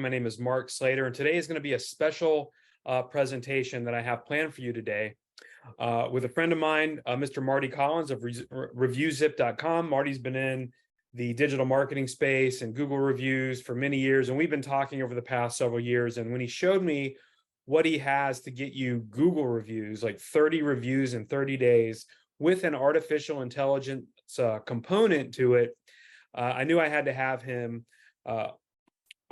My name is Mark Slater, and today is going to be a special presentation that I have planned for you today with a friend of mine, Mr. Marty Collins of reviewzip.com. Marty's been in the digital marketing space and Google reviews for many years, and we've been talking over the past several years. And when he showed me what he has to get you Google reviews, like 30 reviews in 30 days with an artificial intelligence component to it, I knew I had to have him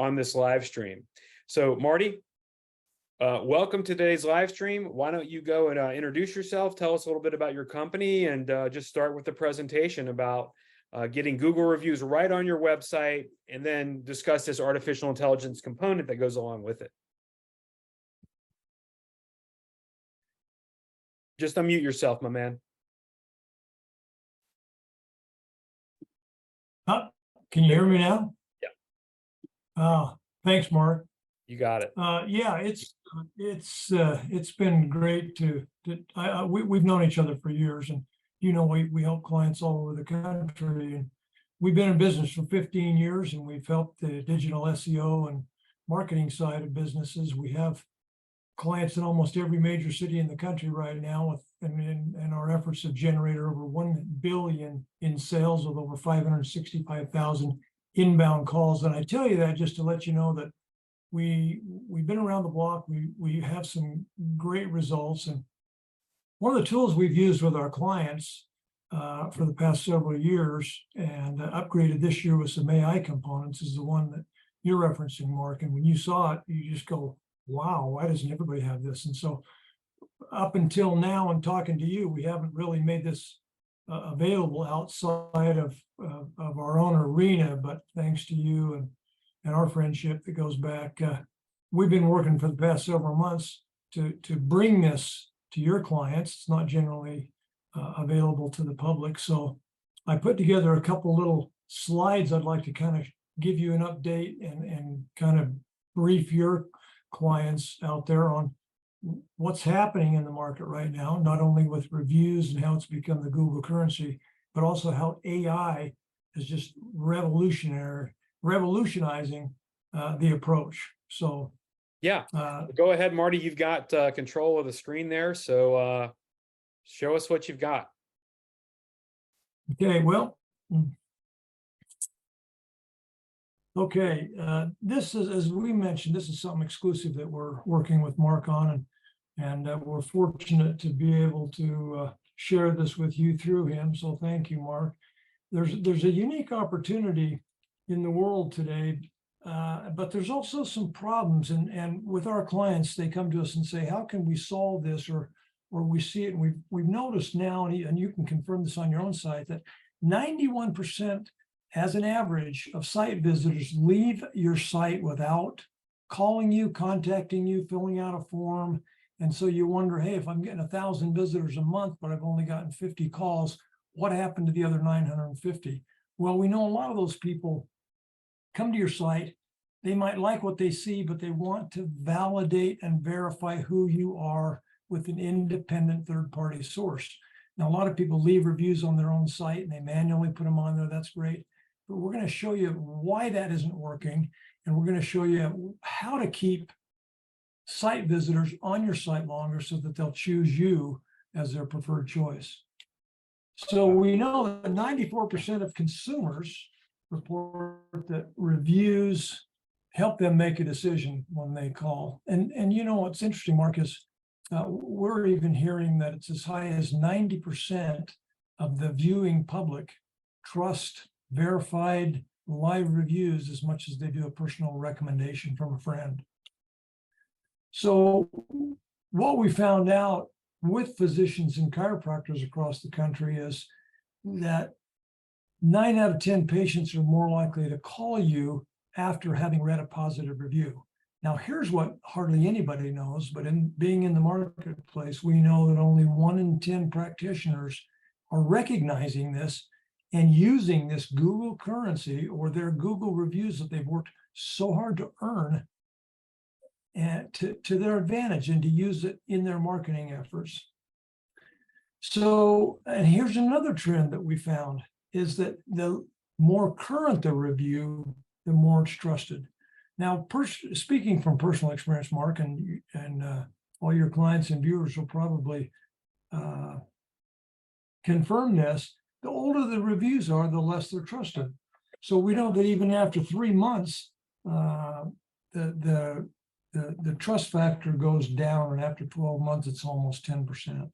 on this live stream. So Marty, welcome to today's live stream. Why don't you go and introduce yourself, tell us a little bit about your company, and just start with the presentation about getting Google reviews right on your website, and then discuss this artificial intelligence component that goes along with it. Just unmute yourself, my man. Can you hear me now? Yeah. Thanks, Mark. You got it. Yeah, it's been great we've known each other for years, and we help clients all over the country, and we've been in business for 15 years, and we've helped the digital SEO and marketing side of businesses. We have clients in almost every major city in the country right now, and our efforts have generated over 1 billion in sales with over 565,000 inbound calls. And I tell you that just to let you know that we've been around the block. We have some great results, and one of the tools we've used with our clients for the past several years and upgraded this year with some AI components is the one that you're referencing, Mark. And when you saw it, you just go, wow, why doesn't everybody have this? And so up until now, and talking to you, we haven't really made this available outside of our own arena, but thanks to you and our friendship that goes back, we've been working for the past several months to bring this to your clients. It's not generally available to the public. So I put together a couple little slides I'd like to kind of give you an update and kind of brief your clients out there on what's happening in the market right now, not only with reviews and how it's become the Google currency, but also how AI is just revolutionizing the approach. So yeah, go ahead, Marty. You've got control of the screen there, so show us what you've got. Okay, well, okay, this is, as we mentioned, this is something exclusive that we're working with Mark on, and we're fortunate to be able to share this with you through him. So thank you, Mark. There's a unique opportunity in the world today, but there's also some problems. And with our clients, they come to us and say, how can we solve this? Or we see it, and we've noticed now, and you can confirm this on your own site, that 91% as an average of site visitors leave your site without calling you, contacting you, filling out a form. And so you wonder, hey, if I'm getting 1,000 visitors a month, but I've only gotten 50 calls, what happened to the other 950? Well, we know a lot of those people come to your site. They might like what they see, but they want to validate and verify who you are with an independent third-party source. Now, a lot of people leave reviews on their own site and they manually put them on there. That's great. But we're going to show you why that isn't working, and we're going to show you how to keep site visitors on your site longer so that they'll choose you as their preferred choice. So we know that 94% of consumers report that reviews help them make a decision when they call. And what's interesting, Mark, is we're even hearing that it's as high as 90% of the viewing public trust verified live reviews as much as they do a personal recommendation from a friend. So what we found out with physicians and chiropractors across the country is that 9 out of 10 patients are more likely to call you after having read a positive review. Now, here's what hardly anybody knows, but in being in the marketplace, we know that only 1 in 10 practitioners are recognizing this and using this Google currency or their Google reviews that they've worked so hard to earn and to their advantage, and to use it in their marketing efforts. So, and here's another trend that we found, is that the more current the review, the more it's trusted. Now, speaking from personal experience, Mark, and all your clients and viewers will probably confirm this. The older the reviews are, the less they're trusted. So we know that even after 3 months, the trust factor goes down, and after 12 months, it's almost 10%.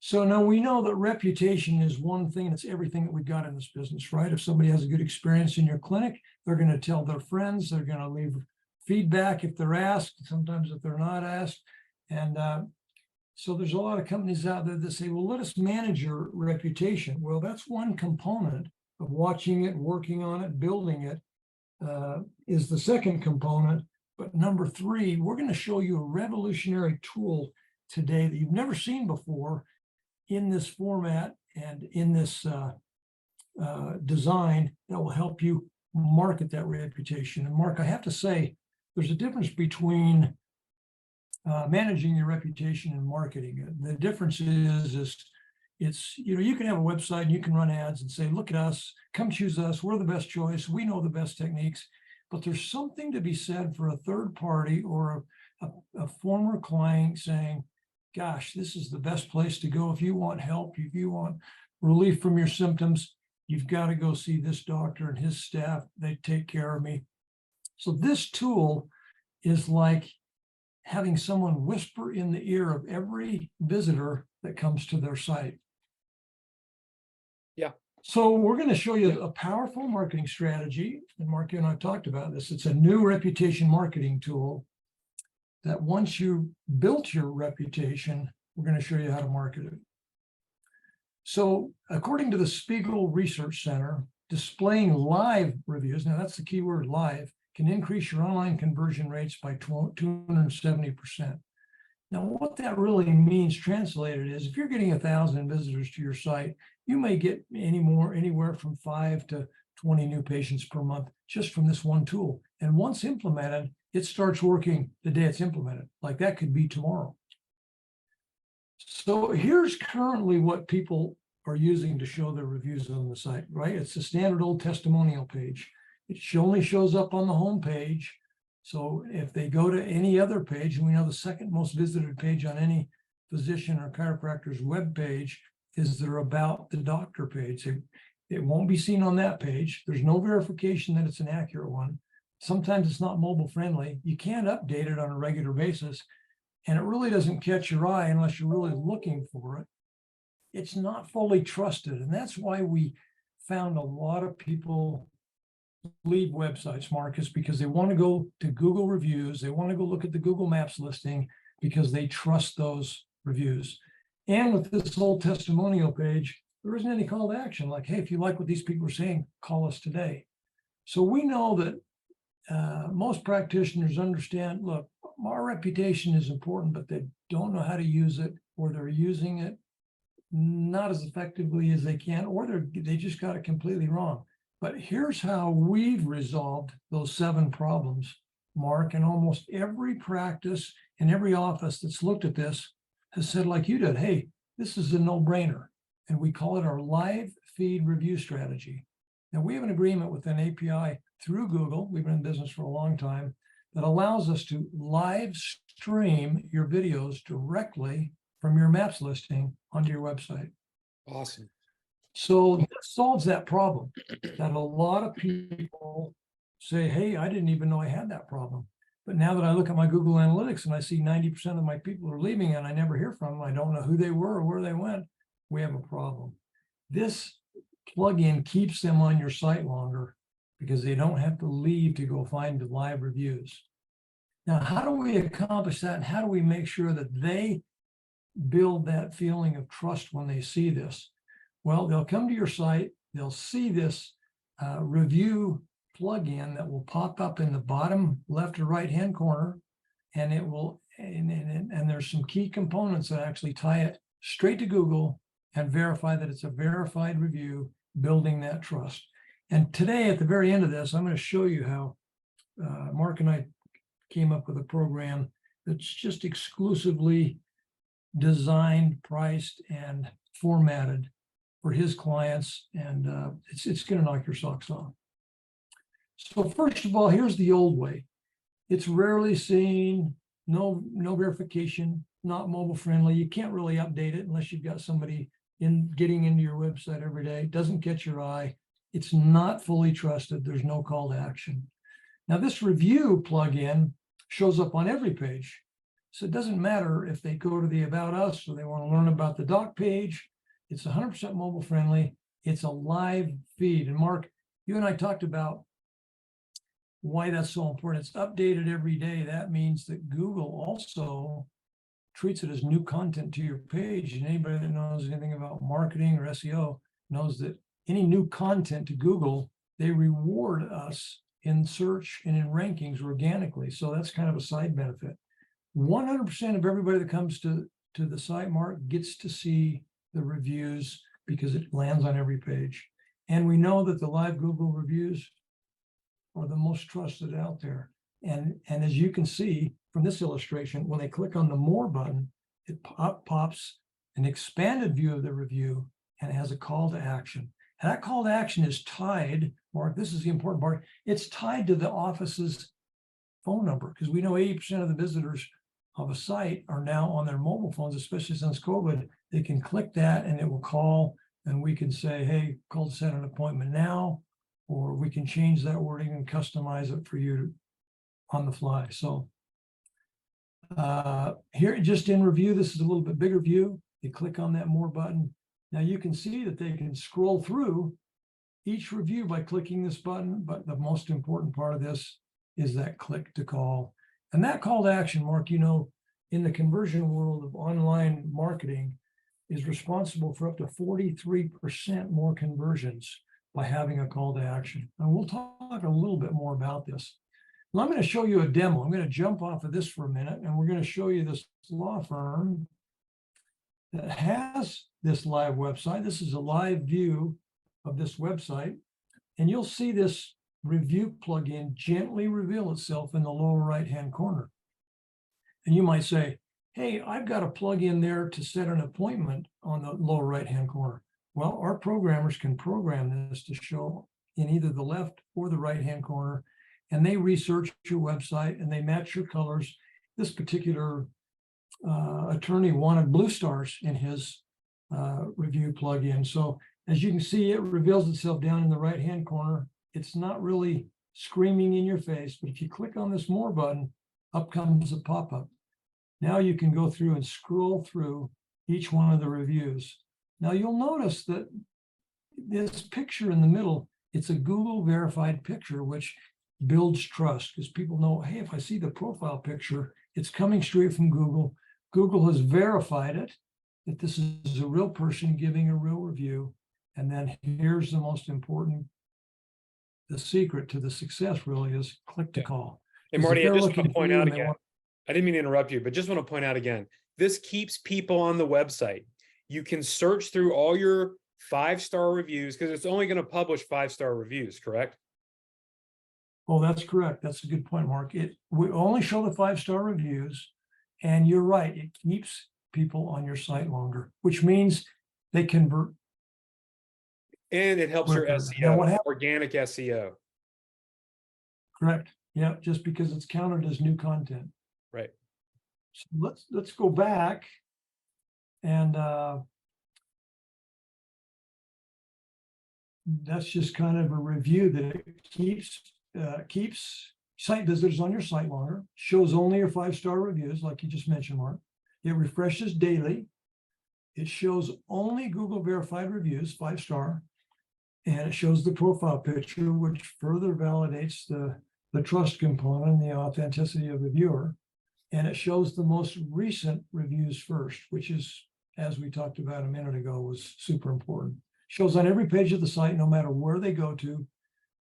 So now we know that reputation is one thing. It's everything that we got in this business, right? If somebody has a good experience in your clinic, they're going to tell their friends, they're going to leave feedback if they're asked, sometimes if they're not asked. And so there's a lot of companies out there that say, well, let us manage your reputation. Well, that's one component of watching it, working on it, building it, is the second component. But number 3, we're going to show you a revolutionary tool today that you've never seen before in this format and in this design that will help you market that reputation. And Mark, I have to say, there's a difference between managing your reputation and marketing it. The difference is it's, you can have a website and you can run ads and say, look at us, come choose us, we're the best choice, we know the best techniques. But there's something to be said for a third party or a former client saying, gosh, this is the best place to go if you want help, if you want relief from your symptoms, you've got to go see this doctor and his staff, they take care of me. So this tool is like having someone whisper in the ear of every visitor that comes to their site. Yeah. So we're going to show you a powerful marketing strategy, and Mark, you and I talked about this. It's a new reputation marketing tool that once you built your reputation, we're going to show you how to market it. So according to the Spiegel Research Center, displaying live reviews, now that's the key word, live, can increase your online conversion rates by 270%. Now, what that really means translated is if you're getting 1,000 visitors to your site, you may get anywhere from 5 to 20 new patients per month just from this one tool. And once implemented, it starts working the day it's implemented. Like that could be tomorrow. So here's currently what people are using to show their reviews on the site, right? It's a standard old testimonial page. It only shows up on the home page. So if they go to any other page, and we know the second most visited page on any physician or chiropractor's web page is their About the Doctor page. It won't be seen on that page. There's no verification that it's an accurate one. Sometimes it's not mobile friendly. You can't update it on a regular basis. And it really doesn't catch your eye unless you're really looking for it. It's not fully trusted. And that's why we found a lot of people leave websites, Marcus, because they want to go to Google reviews. They want to go look at the Google Maps listing because they trust those reviews. And with this whole testimonial page, there isn't any call to action like, hey, if you like what these people are saying, call us today. So we know that most practitioners understand, look, our reputation is important, but they don't know how to use it, or they're using it not as effectively as they can, or they just got it completely wrong. But here's how we've resolved those 7 problems, Mark, and almost every practice and every office that's looked at this has said, like you did, hey, this is a no-brainer. And we call it our live feed review strategy. Now, we have an agreement with an API through Google, we've been in business for a long time, that allows us to live stream your videos directly from your Maps listing onto your website. Awesome. So that solves that problem that a lot of people say, hey, I didn't even know I had that problem. But now that I look at my Google Analytics and I see 90% of my people are leaving and I never hear from them, I don't know who they were or where they went, we have a problem. This plugin keeps them on your site longer because they don't have to leave to go find the live reviews. Now, how do we accomplish that? And how do we make sure that they build that feeling of trust when they see this? Well, they'll come to your site, they'll see this review plugin that will pop up in the bottom left or right hand corner, and it will, and there's some key components that actually tie it straight to Google and verify that it's a verified review, building that trust. And today, at the very end of this, I'm going to show you how Mark and I came up with a program that's just exclusively designed, priced, and formatted for his clients, and it's going to knock your socks off. So first of all, here's the old way. It's rarely seen, no verification, not mobile friendly. You can't really update it unless you've got somebody getting into your website every day. It doesn't catch your eye. It's not fully trusted. There's no call to action. Now this review plugin shows up on every page. So it doesn't matter if they go to the About Us or they want to learn about the doc page. It's 100% mobile friendly. It's a live feed. And Mark, you and I talked about why that's so important. It's updated every day. That means that Google also treats it as new content to your page. And anybody that knows anything about marketing or SEO knows that any new content to Google, they reward us in search and in rankings organically. So that's kind of a side benefit. 100% of everybody that comes to the site, Mark, gets to see the reviews because it lands on every page. And we know that the live Google reviews are the most trusted out there. And as you can see from this illustration, when they click on the More button, it pops an expanded view of the review, and it has a call to action. And that call to action is tied, Mark, this is the important part, it's tied to the office's phone number, because we know 80% of the visitors of a site are now on their mobile phones, especially since COVID. They can click that and it will call, and we can say, hey, call to set an appointment now, or we can change that wording and customize it for you on the fly. So here, just in review, this is a little bit bigger view. You click on that More button. Now you can see that they can scroll through each review by clicking this button, but the most important part of this is that click to call. And that call to action, Mark, you know, in the conversion world of online marketing is responsible for up to 43% more conversions by having a call to action. And we'll talk a little bit more about this. Well, I'm going to show you a demo. I'm going to jump off of this for a minute, and we're going to show you this law firm that has this live website. This is a live view of this website, and you'll see this review plugin gently reveal itself in the lower right-hand corner. And you might say, hey, I've got a plugin there to set an appointment on the lower right-hand corner. Well, our programmers can program this to show in either the left or the right-hand corner, and they research your website and they match your colors. This particular attorney wanted blue stars in his review plugin. So as you can see, it reveals itself down in the right-hand corner. It's not really screaming in your face, but if you click on this More button, up comes a pop-up. Now you can go through and scroll through each one of the reviews. Now you'll notice that this picture in the middle, it's a Google verified picture, which builds trust because people know, hey, if I see the profile picture, it's coming straight from Google. Google has verified it, that this is a real person giving a real review. And then here's the most important, the secret to the success really is click to call. And Marty, I just want to point out again, I didn't mean to interrupt you, but just want to point out again, this keeps people on the website. You can search through all your 5-star reviews because it's only going to publish 5-star reviews, correct? Oh, that's correct. That's a good point, Mark. We only show the 5-star reviews, and you're right. It keeps people on your site longer, which means they convert. And it helps your SEO, organic SEO. Correct. Yeah, just because it's counted as new content. Right. So let's go back and that's just kind of a review that it keeps site visitors on your site longer, shows only your 5-star reviews, like you just mentioned, Mark. It refreshes daily. It shows only Google verified reviews, 5-star, and it shows the profile picture, which further validates the trust component and the authenticity of the viewer. And it shows the most recent reviews first, which is, as we talked about a minute ago, was super important. Shows on every page of the site, no matter where they go to.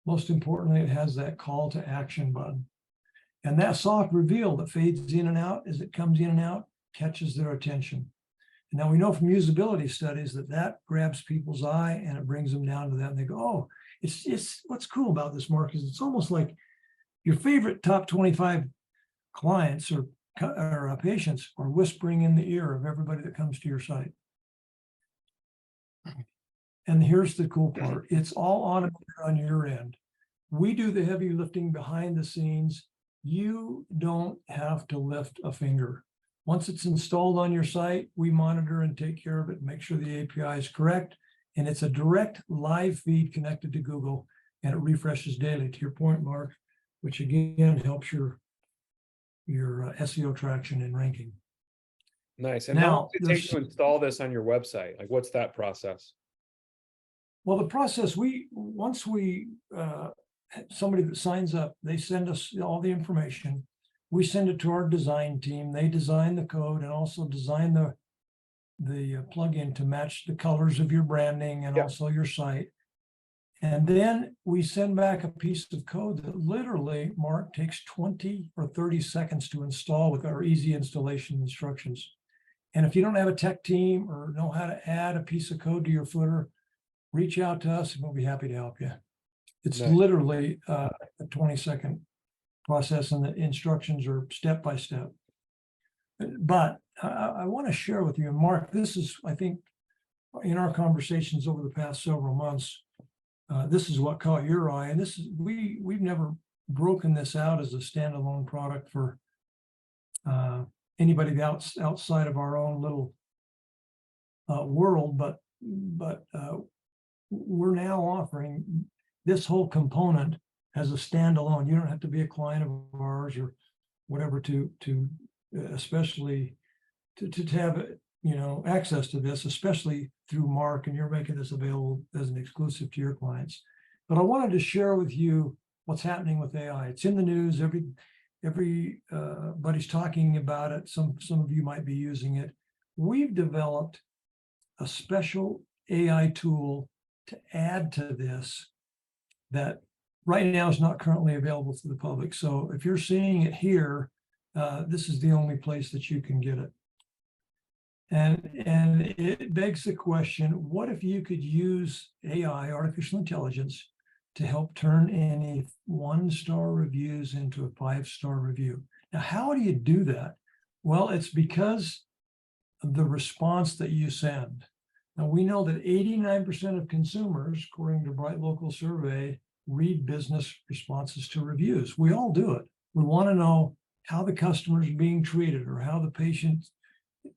Most importantly, it has that call to action button. And that soft reveal that fades in and out as it comes in and out catches their attention. And now we know from usability studies that grabs people's eye and it brings them down to that. And they go, oh, it's what's cool about this, Mark, is it's almost like your favorite top 25 clients or patients are whispering in the ear of everybody that comes to your site. And here's the cool part. It's all automated on your end. We do the heavy lifting behind the scenes. You don't have to lift a finger. Once it's installed on your site, we monitor and take care of it, make sure the API is correct. And it's a direct live feed connected to Google, and it refreshes daily, to your point, Mark, which again helps your SEO traction and ranking. Nice. And how long Now, does it take to install this on your website? Like, what's that process? well, the process, once somebody that signs up, they send us all the information. We send it to our design team. They design the code and also design the plugin to match the colors of your branding and Yep. also your site. And then we send back a piece of code that literally, Mark, takes 20 or 30 seconds to install with our easy installation instructions. And if you don't have a tech team or know how to add a piece of code to your footer, reach out to us and we'll be happy to help you. It's Nice. literally a 20-second process, and the instructions are step by step. But I want to share with you, and Mark, this is, I think, in our conversations over the past several months, this is what caught your eye, and this is we've never broken this out as a standalone product for anybody outside of our own little world, but we're now offering this whole component as a standalone. You don't have to be a client of ours or whatever to especially to have access to this, especially through Mark, and you're making this available as an exclusive to your clients. But I wanted to share with you what's happening with AI. It's in the news. Everybody's talking about it. Some of you might be using it. We've developed a special AI tool to add to this that right now is not currently available to the public. So if you're seeing it here, this is the only place that you can get it. And it begs the question, what if you could use AI, artificial intelligence, to help turn any 1-star reviews into a 5-star review? Now, how do you do that? Well, it's because of the response that you send. Now, we know that 89% of consumers, according to Bright Local Survey, read business responses to reviews. We all do it. We want to know how the customer is being treated or how the patient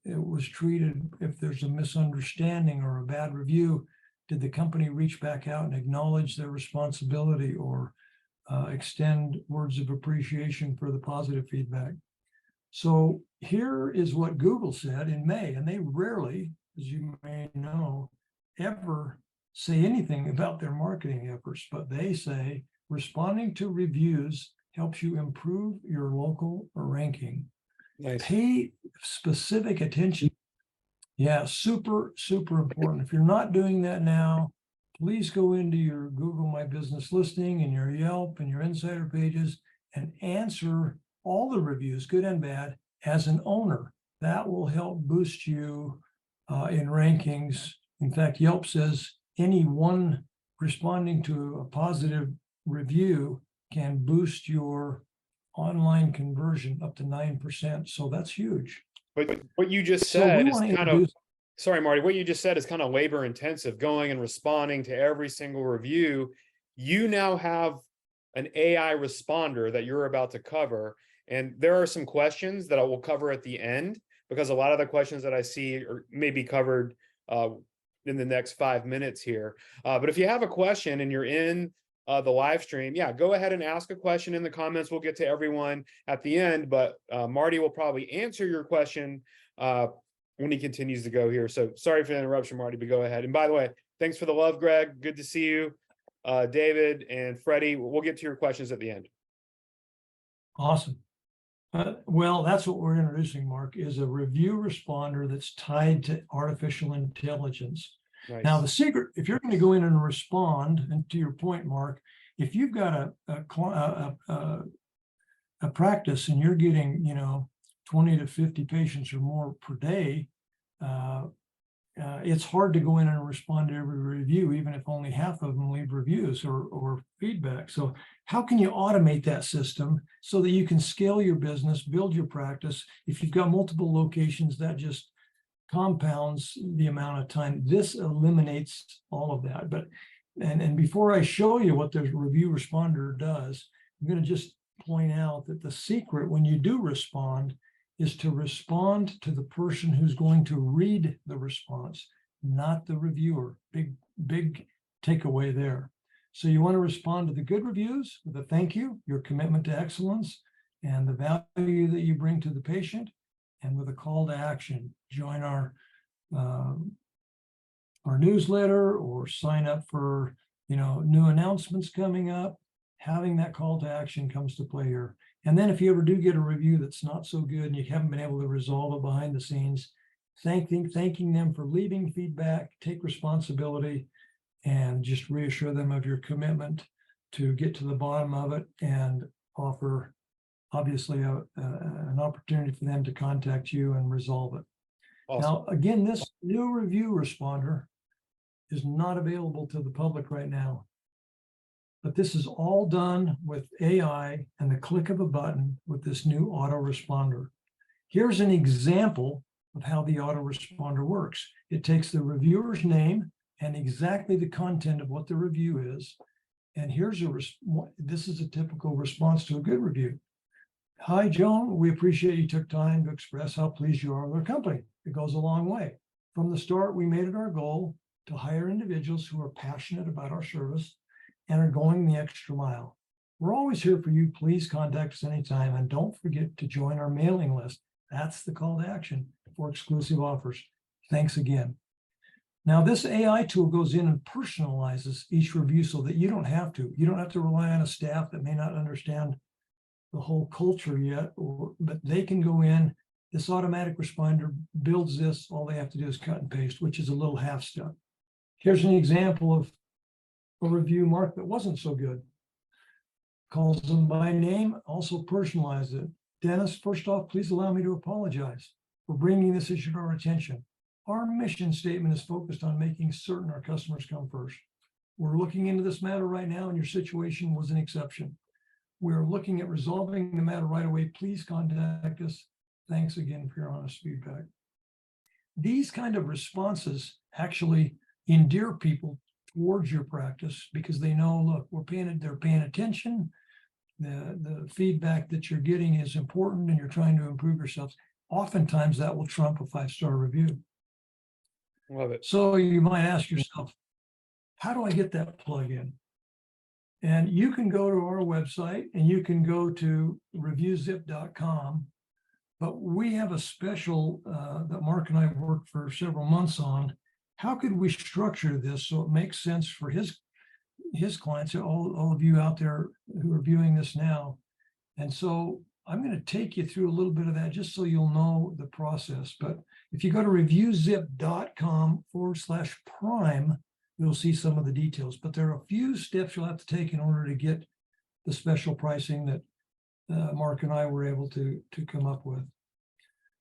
was treated. If there's a misunderstanding or a bad review, did the company reach back out and acknowledge their responsibility or extend words of appreciation for the positive feedback? So here is what Google said in May, and they rarely, as you may know, ever say anything about their marketing efforts, but they say responding to reviews helps you improve your local ranking. Nice. Pay specific attention. Yeah, super, super important. If you're not doing that now, please go into your Google My Business listing and your Yelp and your insider pages and answer all the reviews, good and bad, as an owner. That will help boost you in rankings. In fact, Yelp says anyone responding to a positive review can boost your online conversion up to 9%. So that's huge. But what you just So said we is want to kind of, introduce. sorry, Marty, what you just said is kind of labor intensive, going and responding to every single review. You now have an AI responder that you're about to cover. And there are some questions that I will cover at the end, because a lot of the questions that I see are maybe covered in the next 5 minutes here. But if you have a question and you're in the live stream, yeah, go ahead and ask a question in the comments. We'll get to everyone at the end, but Marty will probably answer your question when he continues to go here. So sorry for the interruption, Marty, but go ahead. And by the way, thanks for the love, Greg. Good to see you. David and Freddie, we'll get to your questions at the end. Awesome. Well, that's what we're introducing, Mark, is a review responder that's tied to artificial intelligence. Nice. Now, the secret, if you're going to go in and respond, and to your point, Mark, if you've got a practice and you're getting, 20 to 50 patients or more per day, it's hard to go in and respond to every review, even if only half of them leave reviews or feedback. So how can you automate that system so that you can scale your business, build your practice? If you've got multiple locations, that just compounds the amount of time. This eliminates all of that. But and before I show you what the review responder does, I'm going to just point out that the secret when you do respond is to respond to the person who's going to read the response, not the reviewer. Big takeaway there. So you want to respond to the good reviews with a thank you, your commitment to excellence, and the value that you bring to the patient, and with a call to action. Join our newsletter or sign up for new announcements coming up. Having that call to action comes to play here. And then if you ever do get a review that's not so good and you haven't been able to resolve it behind the scenes, thanking them for leaving feedback, take responsibility, and just reassure them of your commitment to get to the bottom of it and offer, obviously, an opportunity for them to contact you and resolve it. Awesome. Now, again, this new review responder is not available to the public right now. But this is all done with AI and the click of a button with this new autoresponder. Here's an example of how the autoresponder works. It takes the reviewer's name and exactly the content of what the review is. And this is a typical response to a good review. Hi, Joan, we appreciate you took time to express how pleased you are with our company. It goes a long way. From the start, we made it our goal to hire individuals who are passionate about our service and are going the extra mile. We're always here for you. Please contact us anytime, and don't forget to join our mailing list. That's the call to action for exclusive offers. Thanks again. Now, this AI tool goes in and personalizes each review so that you don't have to. You don't have to rely on a staff that may not understand the whole culture yet, but they can go in. This automatic responder builds this. All they have to do is cut and paste, which is a little half step. Here's an example of a review, Mark, that wasn't so good. Calls them by name, also personalized it. Dennis, first off, please allow me to apologize for bringing this issue to our attention. Our mission statement is focused on making certain our customers come first. We're looking into this matter right now, and your situation was an exception. We're looking at resolving the matter right away. Please contact us. Thanks again for your honest feedback. These kind of responses actually endear people towards your practice because they know, look, they're paying attention. The feedback that you're getting is important and you're trying to improve yourselves. Oftentimes that will trump a 5-star review. Love it. So you might ask yourself, how do I get that plugin? And you can go to our website and you can go to reviewzip.com. But we have a special that Mark and I have worked for several months on. How could we structure this so it makes sense for his clients, all of you out there who are viewing this now? And so I'm going to take you through a little bit of that just so you'll know the process. But if you go to reviewzip.com/prime, you'll see some of the details. But there are a few steps you'll have to take in order to get the special pricing that Mark and I were able to come up with.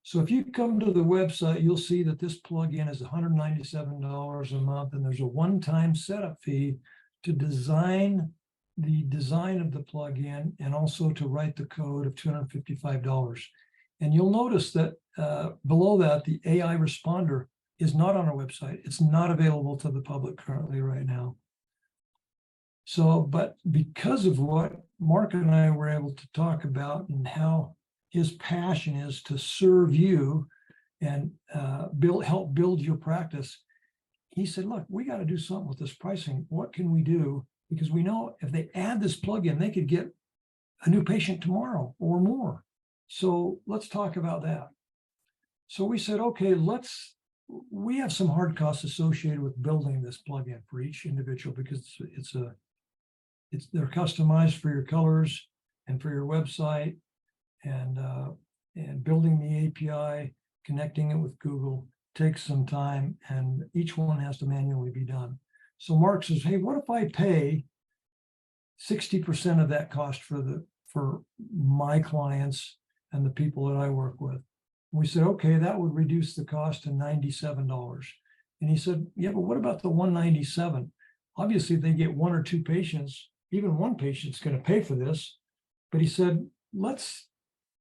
So if you come to the website, you'll see that this plugin is $197 a month, and there's a one-time setup fee to design the design of the plugin and also to write the code of $255. And you'll notice that below that, the AI responder is not on our website. It's not available to the public currently right now. So, but because of what Mark and I were able to talk about and how his passion is to serve you and help build your practice, he said, look, we got to do something with this pricing. What can we do? Because we know if they add this plugin, they could get a new patient tomorrow or more. So let's talk about that. So we said, okay, we have some hard costs associated with building this plugin for each individual because they're customized for your colors and for your website, and building the API, connecting it with Google takes some time, and each one has to manually be done. So Mark says, hey, what if I pay 60% of that cost for my clients and the people that I work with? And we said, okay, that would reduce the cost to $97. And he said, yeah, but what about the $197? Obviously, if they get one or two patients, even one patient's going to pay for this. But he said, let's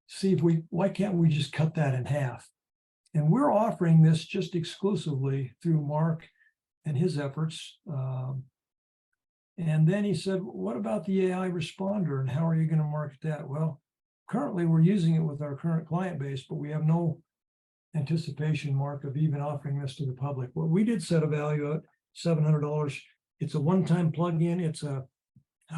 see why can't we just cut that in half? And we're offering this just exclusively through Mark and his efforts And then he said, what about the AI responder and how are you going to market that? Well, currently we're using it with our current client base, but we have no anticipation, Mark, of even offering this to the public. Well, we did set a value at $700. It's a one-time plug-in. It's a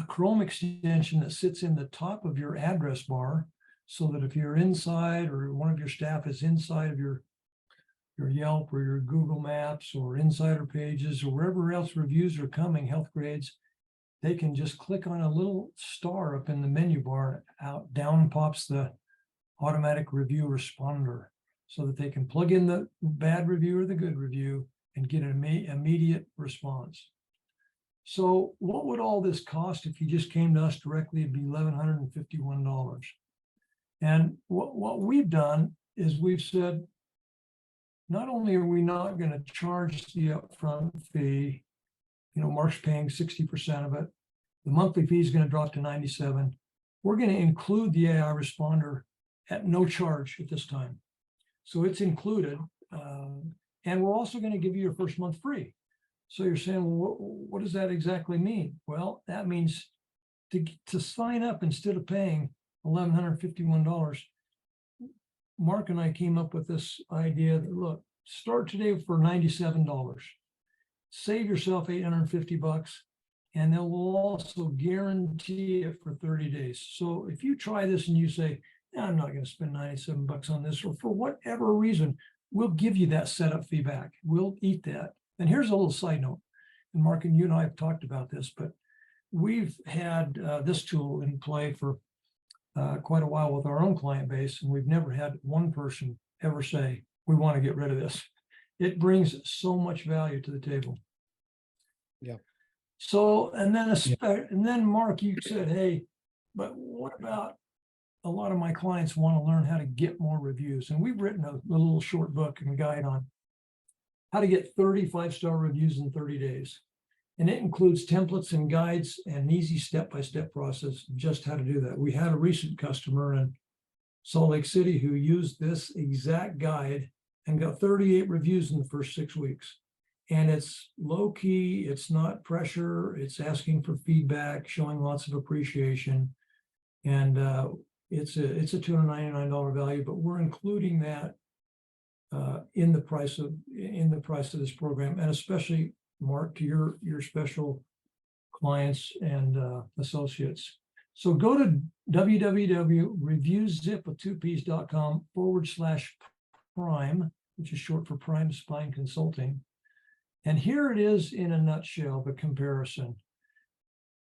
Chrome extension that sits in the top of your address bar, so that if you're inside or one of your staff is inside of your Yelp or your Google Maps or Insider Pages or wherever else reviews are coming, health grades, they can just click on a little star up in the menu bar. Out down pops the automatic review responder, so that they can plug in the bad review or the good review and get an immediate response. So what would all this cost if you just came to us directly? It'd be $1,151. And what we've done is we've said, not only are we not going to charge the upfront fee, Mark's paying 60% of it, the monthly fee is going to drop to $97. We're going to include the AI responder at no charge at this time. So it's included. And we're also going to give you your first month free. So you're saying, well, what does that exactly mean? Well, that means to sign up instead of paying $1,151, Mark and I came up with this idea that, look, start today for $97. Save yourself $850, and they will also guarantee it for 30 days. So if you try this and you say, I'm not going to spend $97 on this, or for whatever reason, we'll give you that setup fee back. We'll eat that. And here's a little side note. And Mark and you and I have talked about this, but we've had this tool in play for quite a while with our own client base, and we've never had one person ever say, we want to get rid of this. It brings so much value to the table. Yeah. So, and then Mark, you said, hey, but what about a lot of my clients want to learn how to get more reviews? And we've written a little short book and guide on how to get 30 5-star reviews in 30 days. And it includes templates and guides and an easy step-by-step process, just how to do that. We had a recent customer in Salt Lake City who used this exact guide and got 38 reviews in the first 6 weeks. And it's low key, it's not pressure, it's asking for feedback, showing lots of appreciation. And it's a $299 value, but we're including that in the price of this program, and especially, Mark, to your special clients and associates. So go to www.reviewzip.com/prime, which is short for Prime Spine Consulting. And here it is in a nutshell, the comparison.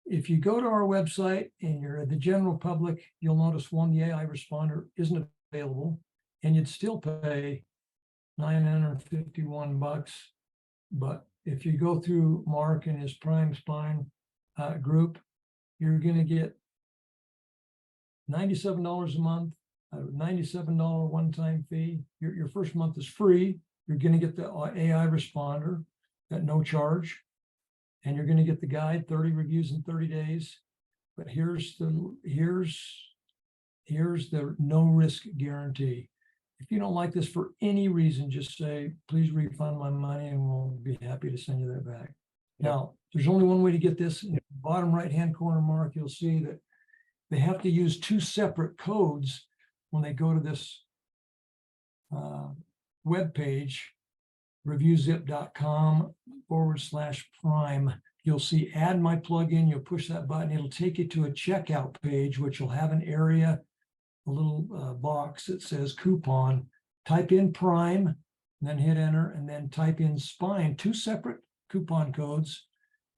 If you go to our website and you're the general public, you'll notice the AI responder isn't available, and you'd still pay $951. But if you go through Mark and his Prime Spine group, you're going to get $97 a month, a $97 one-time fee. Your first month is free. You're going to get the AI responder at no charge, and you're going to get the guide, 30 reviews in 30 days. But here's the no risk guarantee. If you don't like this for any reason, just say, please refund my money, and we'll be happy to send you that back. Yep. Now, there's only one way to get this. In the bottom right-hand corner, Mark, you'll see that they have to use 2 separate codes when they go to this web page, reviewzip.com/prime. You'll see add my plugin. You'll push that button. It'll take you to a checkout page, which will have an area, a little box that says coupon. Type in Prime, and then hit enter, and then type in Spine, 2 separate coupon codes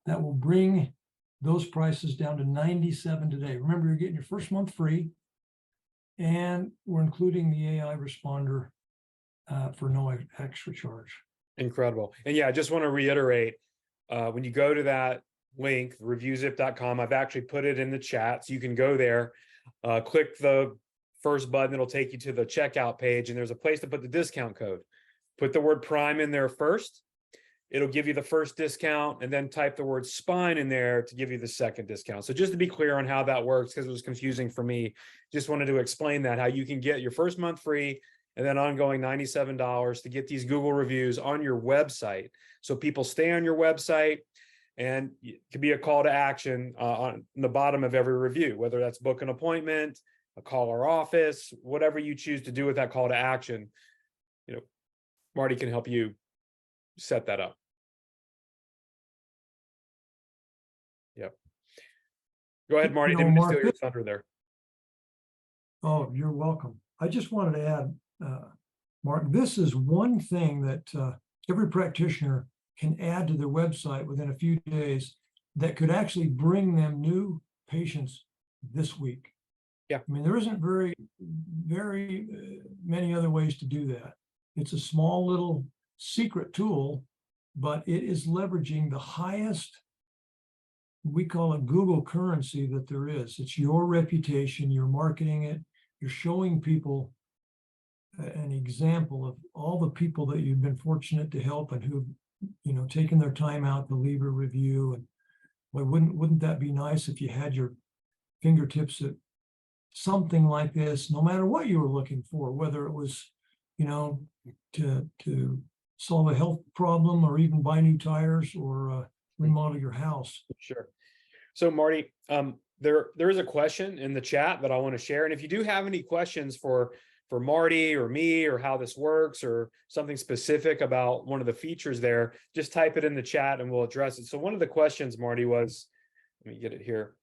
that will bring those prices down to $97 today. Remember, you're getting your first month free, and we're including the AI responder for no extra charge. Incredible. And yeah, I just want to reiterate, when you go to that link, reviewzip.com, I've actually put it in the chat, so you can go there, click the first button, it'll take you to the checkout page, and there's a place to put the discount code. Put the word Prime in there first. It'll give you the first discount, and then type the word Spine in there to give you the second discount. So just to be clear on how that works, because it was confusing for me, just wanted to explain that, how you can get your first month free and then ongoing $97 to get these Google reviews on your website. So people stay on your website, And it could be a call to action on the bottom of every review, whether that's book an appointment, a call our office, whatever you choose to do with that call to action. Marty can help you set that up. Yep. Go ahead, Marty. Didn't mean to steal your thunder there. Oh, you're welcome. I just wanted to add, Mark, this is one thing that every practitioner can add to their website within a few days that could actually bring them new patients this week. Yeah. I mean, there isn't very many other ways to do that. It's a small little secret tool, but it is leveraging the highest, we call it Google currency, that there is. It's your reputation, you're marketing it, you're showing people an example of all the people that you've been fortunate to help and who've, taken their time out to leave a review. And boy, wouldn't that be nice if you had your fingertips at something like this, no matter what you were looking for, whether it was, to solve a health problem or even buy new tires or remodel your house. Sure. So Marty, there is a question in the chat that I want to share. And if you do have any questions for Marty or me, or how this works, or something specific about one of the features there, just type it in the chat and we'll address it. So one of the questions, Marty, was, let me get it here.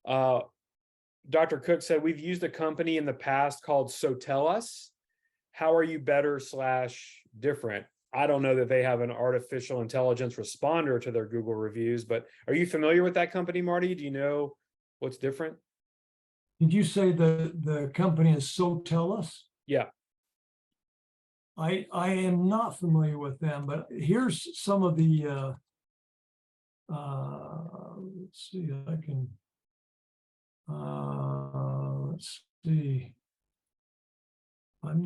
Dr. Cook said, we've used a company in the past called Sotellus. How are you better / different? I don't know that they have an artificial intelligence responder to their Google reviews, but are you familiar with that company, Marty? Do you know what's different? Did you say the company is Sotellus? Yeah. I am not familiar with them, but here's some of the let's see, I can let's see. I'm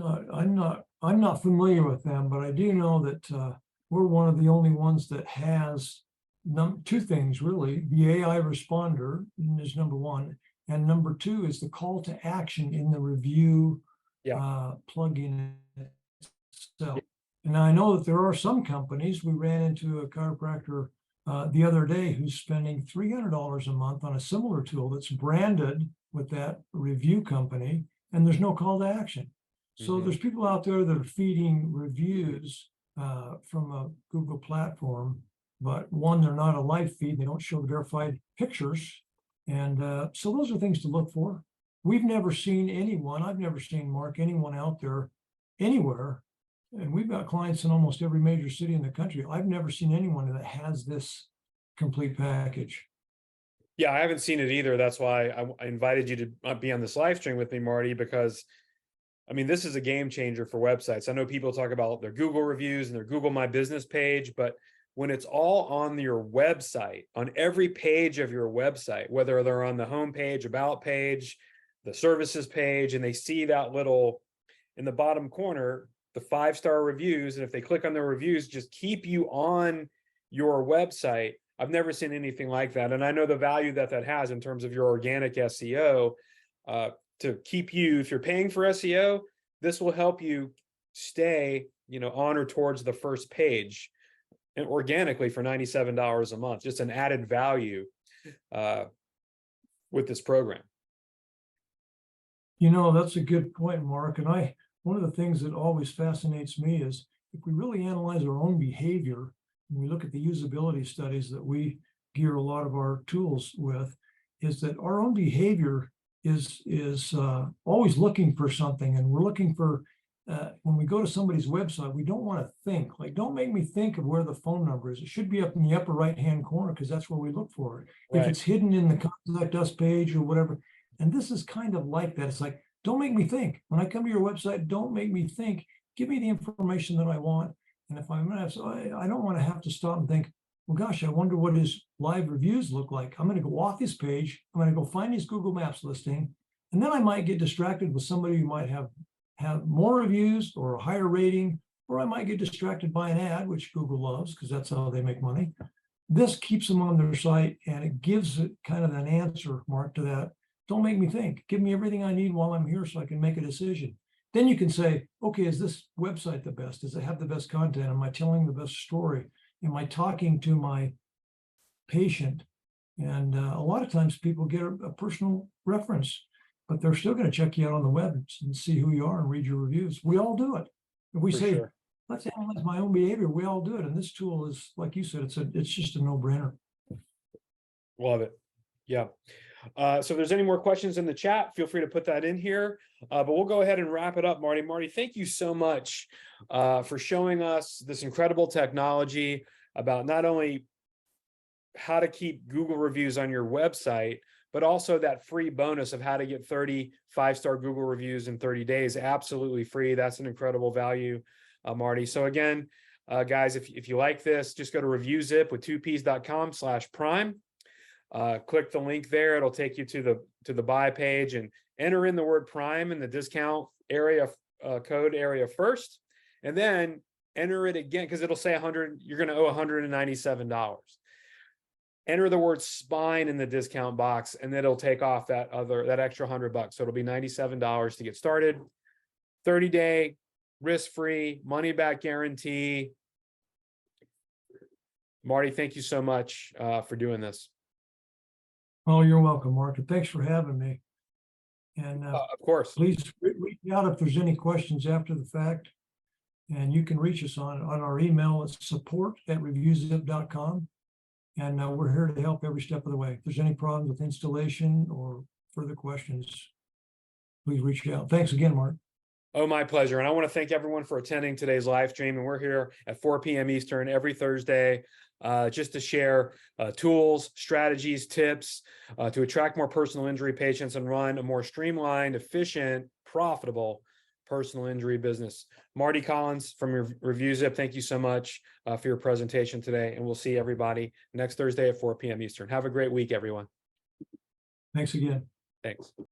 not familiar with them, but I do know that we're one of the only ones that has two things really. The AI responder is number one, and number two is the call to action in the review plugin itself. And I know that there are some companies. We ran into a chiropractor the other day who's spending $300 a month on a similar tool that's branded with that review company, and there's no call to action. So there's people out there that are feeding reviews from a Google platform, but one, they're not a live feed. They don't show the verified pictures. And so those are things to look for. We've never seen anyone, I've never seen, Mark, anyone out there anywhere. And we've got clients in almost every major city in the country. I've never seen anyone that has this complete package. Yeah, I haven't seen it either. That's why I invited you to be on this live stream with me, Marty, because I mean, this is a game changer for websites. I know people talk about their Google reviews and their Google My Business page, but when it's all on your website, on every page of your website, whether they're on the home page, about page, the services page, and they see that little in the bottom corner, the 5-star reviews, and if they click on the reviews, just keep you on your website. I've never seen anything like that. And I know the value that has in terms of your organic SEO. To keep you, if you're paying for SEO, this will help you stay, on or towards the first page, and organically for $97 a month, just an added value with this program. That's a good point, Mark. And one of the things that always fascinates me is if we really analyze our own behavior, and we look at the usability studies that we gear a lot of our tools with, is that our own behavior is always looking for something. And we're looking for, when we go to somebody's website, we don't want to think, like, don't make me think of where the phone number is. It should be up in the upper right-hand corner because that's where we look for it. Right. If it's hidden in the contact us page or whatever. And this is kind of like that. It's like, don't make me think. When I come to your website, don't make me think. Give me the information that I want. And if I'm going to have, I don't want to have to stop and think, well, gosh, I wonder what his live reviews look like. I'm going to go off his page. I'm going to go find his Google Maps listing. And then I might get distracted with somebody who might have more reviews or a higher rating, or I might get distracted by an ad, which Google loves because that's how they make money. This keeps them on their site, and it gives it kind of an answer, Mark, to that. Don't make me think. Give me everything I need while I'm here so I can make a decision. Then you can say, okay, is this website the best? Does it have the best content? Am I telling the best story? Am I talking to my patient. And a lot of times people get a personal reference, but they're still going to check you out on the web and see who you are and read your reviews. We all do it. If we For say, sure. let's analyze my own behavior, we all do it. And this tool is, like you said, it's just a no-brainer. Love it. Yeah. So if there's any more questions in the chat, feel free to put that in here. But we'll go ahead and wrap it up, Marty. Marty, thank you so much for showing us this incredible technology about not only how to keep Google reviews on your website, but also that free bonus of how to get 30 5-star Google reviews in 30 days, absolutely free. That's an incredible value, Marty. So again, guys, if you like this, just go to reviewzip with 2ps.com/prime. Click the link there. It'll take you to the buy page and enter in the word prime in the discount area, code area first, and then enter it again because it'll say 100. You're going to owe $197. Enter the word spine in the discount box, and then it'll take off that extra $100. So it'll be $97 to get started. 30-day, risk-free, money-back guarantee. Marty, thank you so much for doing this. Oh, you're welcome, Mark. And thanks for having me. And Of course. please reach out if there's any questions after the fact. And you can reach us on our email. It's support@reviewzip.com. And we're here to help every step of the way. If there's any problems with installation or further questions, please reach out. Thanks again, Mark. Oh, my pleasure. And I want to thank everyone for attending today's live stream. And we're here at 4 p.m. Eastern every Thursday just to share tools, strategies, tips to attract more personal injury patients and run a more streamlined, efficient, profitable personal injury business. Marty Collins from ReviewZip, thank you so much for your presentation today. And we'll see everybody next Thursday at 4 p.m. Eastern. Have a great week, everyone. Thanks again. Thanks.